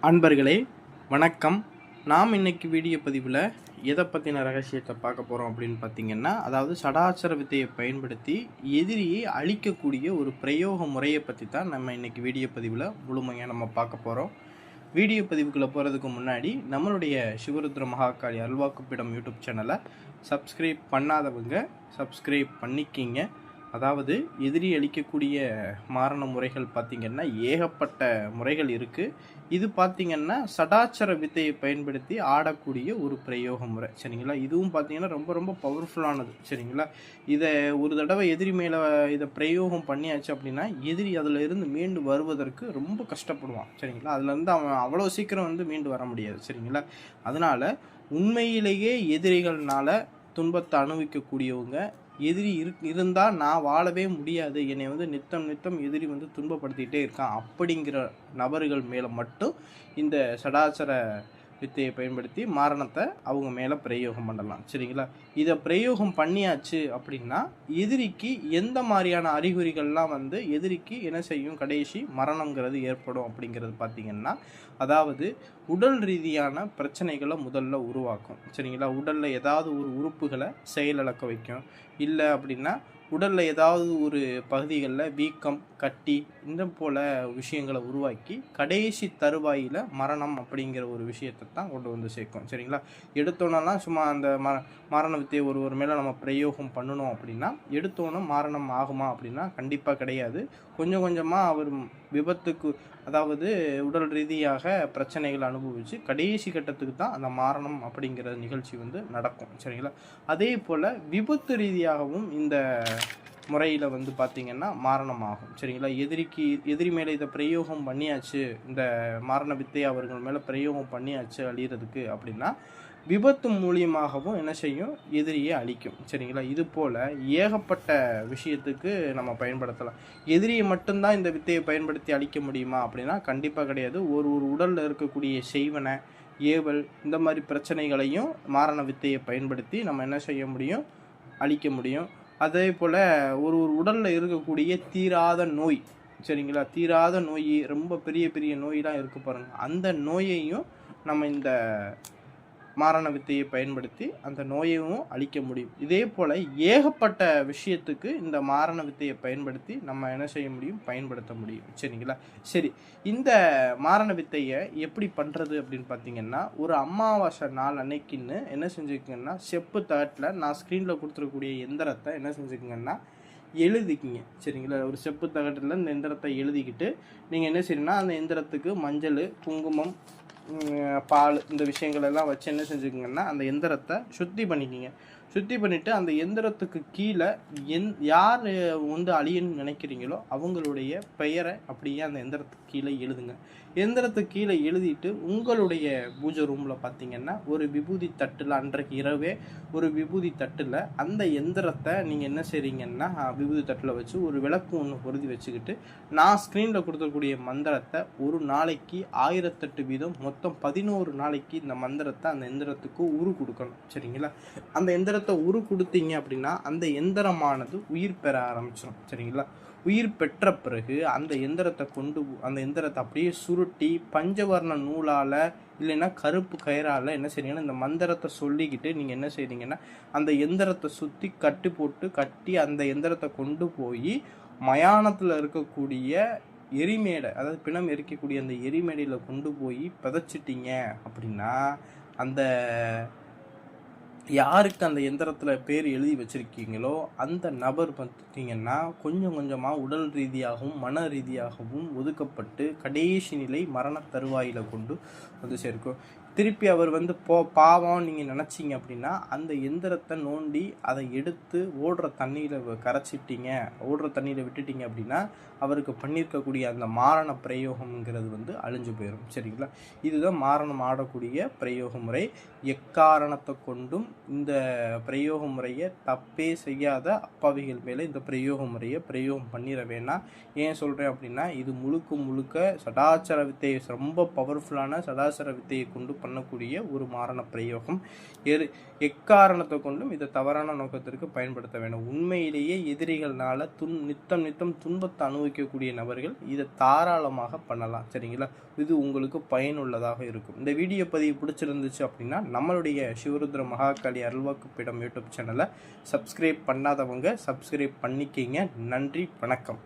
அன்பர்களே வணக்கம். நாம் இன்னைக்கு வீடியோ பதிவில் எதை பற்றின ரகசியத்தை பார்க்க போகிறோம் அப்படின்னு பார்த்தீங்கன்னா, அதாவது சடாச்சர வித்தையை பயன்படுத்தி எதிரியை அழிக்கக்கூடிய ஒரு பிரயோக முறையை பற்றி தான் நம்ம இன்னைக்கு வீடியோ பதிவில் முழுமையாக நம்ம பார்க்க போகிறோம். வீடியோ பதிவுக்குள்ளே போகிறதுக்கு முன்னாடி நம்மளுடைய சிவருத்ர மகாகாளி அல்வாக்குப்பிடம் யூடியூப் சேனலை சப்ஸ்கிரைப் பண்ணாதவங்க சப்ஸ்கிரைப் பண்ணிக்கிங்க. அதாவது எதிரி அளிக்கக்கூடிய மாரண முறைகள் பார்த்திங்கன்னா ஏகப்பட்ட முறைகள் இருக்குது. இது பார்த்திங்கன்னா சடாச்சர வித்தையை பயன்படுத்தி ஆடக்கூடிய ஒரு பிரயோக முறை, சரிங்களா. இதுவும் பார்த்திங்கன்னா ரொம்ப ரொம்ப பவர்ஃபுல்லானது, சரிங்களா. இதை ஒரு தடவை எதிரி மேலே இதை பிரயோகம் பண்ணியாச்சு அப்படின்னா எதிரி அதில் இருந்து மீண்டு வருவதற்கு ரொம்ப கஷ்டப்படுவான், சரிங்களா. அதுலேருந்து அவன் அவ்வளோ சீக்கிரம் மீண்டு வர முடியாது, சரிங்களா. அதனால் உண்மையிலேயே எதிரிகள்னால துன்பத்தை அனுபவிக்கக்கூடியவங்க, எதிரி இருந்தால் நான் வாழவே முடியாது, என்னை நித்தம் எதிரி துன்பப்படுத்திகிட்டே இருக்கான் அப்படிங்கிற நபர்கள் மேலே மட்டும் இந்த சடாச்சர வித்தையை பயன்படுத்தி மாரணத்தை அவங்க மேலே பிரயோகம் பண்ணலாம், சரிங்களா. இதை பிரயோகம் பண்ணியாச்சு அப்படின்னா எதிரிக்கு எந்த மாதிரியான அறிகுறிகள்லாம் எதிரிக்கு என்ன செய்யும், கடைசி மரணங்கிறது ஏற்படும் அப்படிங்கிறது பார்த்திங்கன்னா, அதாவது உடல் ரீதியான பிரச்சனைகளை முதல்ல உருவாக்கும், சரிங்களா. உடலில் ஏதாவது ஒரு உறுப்புகளை செயலிழக்க வைக்கும். இல்லை அப்படின்னா உடலில் ஏதாவது ஒரு பகுதிகளில் வீக்கம், கட்டி இந்த போல் விஷயங்களை உருவாக்கி கடைசி தருவாயில் மரணம் அப்படிங்கிற ஒரு விஷயத்தை தான் கொண்டு சேர்க்கும், சரிங்களா. எடுத்தோன்னெல்லாம் சும்மா அந்த மரண வித்தையை ஒருவர் மேலே நம்ம பிரயோகம் பண்ணணும் அப்படின்னா எடுத்தோன்னே மரணம் ஆகுமா அப்படின்னா கண்டிப்பாக கிடையாது. கொஞ்சம் கொஞ்சமாக அவர் விபத்துக்கு, அதாவது உடல் ரீதியாக பிரச்சனைகளை அனுபவித்து கடைசி கட்டத்துக்கு தான் அந்த மரணம் அப்படிங்கிற நிகழ்ச்சி நடக்கும், சரிங்களா. அதே போல் விபத்து ரீதியாகவும் இந்த முறையில் பார்த்திங்கன்னா மரணம் ஆகும், சரிங்களா. எதிரி மேலே இதை பிரயோகம் பண்ணியாச்சு, இந்த மரண வித்தை அவர்கள் மேலே பிரயோகம் பண்ணியாச்சு அழிகிறதுக்கு அப்படின்னா விபத்து மூலியமாகவும் என்ன செய்யும், எதிரியை அழிக்கும், சரிங்களா. இது போல் ஏகப்பட்ட விஷயத்துக்கு நம்ம பயன்படுத்தலாம். எதிரியை மட்டும்தான் இந்த வித்தையை பயன்படுத்தி அழிக்க முடியுமா அப்படின்னா கண்டிப்பாக கிடையாது. ஒரு உடலில் இருக்கக்கூடிய செய்வனை, ஏவல் இந்த மாதிரி பிரச்சனைகளையும் மாரண வித்தையை பயன்படுத்தி நம்ம என்ன செய்ய முடியும், அழிக்க முடியும். அதே போல் ஒரு உடலில் இருக்கக்கூடிய தீராத நோய், சரிங்களா. தீராத நோய், ரொம்ப பெரிய பெரிய நோயெலாம் இருக்குது பாருங்கள், அந்த நோயையும் நம்ம இந்த மாரண வித்தையை பயன்படுத்தி அந்த நோயையும் அழிக்க முடியும். இதே போல் ஏகப்பட்ட விஷயத்துக்கு இந்த மாரண வித்தையை பயன்படுத்தி நம்ம என்ன செய்ய முடியும், பயன்படுத்த முடியும், சரிங்களா. சரி, இந்த மாரண வித்தையை எப்படி பண்ணுறது அப்படின்னு பார்த்தீங்கன்னா, ஒரு அமாவாசை நாள் அன்னைக்குன்னு என்ன செஞ்சுக்குங்கன்னா, செப்பு தட்டில் நான் ஸ்க்ரீனில் கொடுத்துருக்கக்கூடிய எந்திரத்தை என்ன செஞ்சுக்குங்கன்னா எழுதிக்கிங்க, சரிங்களா. ஒரு செப்பு தகட்டில் இந்த எந்திரத்தை எழுதிக்கிட்டு நீங்கள் என்ன செய்யணும்னா அந்த எந்திரத்துக்கு மஞ்சள், குங்குமம், பால் இந்த விஷயங்கள் எல்லாம் வச்சு என்ன செஞ்சுக்கோங்கன்னா அந்த எந்திரத்தை சுத்தி பண்ணிக்கிங்க. சுத்தி பண்ணிவிட்டு அந்த எந்திரத்துக்கு கீழே யார் அழியன்னு நினைக்கிறீங்களோ அவங்களுடைய பெயரை அப்படியே அந்த எந்திரத்துக்கு கீழே எழுதுங்க. எந்திரத்துக்கு கீழே எழுதிட்டு உங்களுடைய பூஜை ரூமில் பார்த்தீங்கன்னா ஒரு விபூதி தட்டில், அன்றைக்கு இரவே ஒரு விபூதி தட்டில் அந்த எந்திரத்தை நீங்கள் என்ன செய்கிறீங்கன்னா விபூதி தட்டில் வச்சு ஒரு விளக்கு ஒன்று பொருதி வச்சுக்கிட்டு நான் ஸ்க்ரீனில் கொடுக்கக்கூடிய மந்திரத்தை ஒரு நாளைக்கு 1008 வீதம் மொத்தம் 11 நாளைக்கு இந்த மந்திரத்தை அந்த எந்திரத்துக்கு உரு கொடுக்கணும், சரிங்களா. அந்த எந்திரத்தை உரு கொடுத்தீங்க அப்படின்னா அந்த எந்திரமானது உயிர் பெற ஆரம்பிச்சிடும், சரிங்களா. உயிர் பெற்ற பிறகு அந்த எந்திரத்தை அப்படியே சுருட்டி பஞ்சவர்ண நூலால் இல்லைன்னா கருப்பு கயிறால் என்ன செய்றீங்கன்னா இந்த மந்திரத்தை சொல்லிக்கிட்டு நீங்கள் என்ன செய்றீங்கன்னா அந்த எந்திரத்தை சுற்றி கட்டி அந்த எந்திரத்தை கொண்டு போய் மயானத்தில் இருக்கக்கூடிய எரிமேடை, அதாவது பிணம் எரிக்கக்கூடிய அந்த எரிமேடையில் கொண்டு போய் புதைச்சிட்டிங்க அப்படின்னா அந்த யாருக்கு அந்த எந்திரத்தில் பேர் எழுதி வச்சுருக்கீங்களோ அந்த நபர் பார்த்திங்கன்னா கொஞ்சம் கொஞ்சமாக உடல் ரீதியாகவும் மன ரீதியாகவும் ஒதுக்கப்பட்டு கடைசி நிலை மரண தருவாயில் கொண்டு சேர்க்கும். திருப்பி அவர் பாவம் நீங்கள் நினச்சிங்க அப்படின்னா அந்த எந்திரத்தை நோண்டி அதை எடுத்து ஓடுற தண்ணியில் கரைச்சிட்டிங்க, ஓடுற தண்ணியில் விட்டுட்டிங்க அப்படின்னா அவருக்கு பண்ணியிருக்கக்கூடிய அந்த மாரண பிரயோகம்ங்கிறது அழிஞ்சு போயிடும், சரிங்களா. இதுதான் மாரணம் ஆடக்கூடிய பிரயோக முறை. எக்காரணத்தை கொண்டும் இந்த பிரயோக முறையை தப்பே செய்யாத அப்பாவிகள் மேலே இந்த பிரயோக முறையை பிரயோகம் பண்ணிட வேணாம். ஏன் சொல்கிறேன் அப்படின்னா இது முழுக்க சடாச்சர வித்தையை, ரொம்ப பவர்ஃபுல்லான சடாச்சர வித்தையை கொண்டு பண்ணக்கூடிய ஒரு மாரண பிரயோகம். எக்காரணத்தை கொண்டும் இதை தவறான நோக்கத்திற்கு பயன்படுத்த வேண்டாம். உண்மையிலேயே எதிரிகள்னால நித்தம் துன்பத்தை அனுபவிக்கக்கூடிய நபர்கள் இதை தாராளமாக பண்ணலாம். சரிங்களா? இது உங்களுக்கு பயனுள்ளதாக இருக்கும். இந்த வீடியோ பதிவு பிடிச்சிருந்துச்சு அப்படின்னா நம்மளுடைய சிவருத்ர மகாகாளி அருள்வாக்கு பீடம் யூடியூப் சேனலை சப்ஸ்கிரைப் பண்ணாதவங்க சப்ஸ்கிரைப் பண்ணிக்கிங்க. நன்றி, வணக்கம்.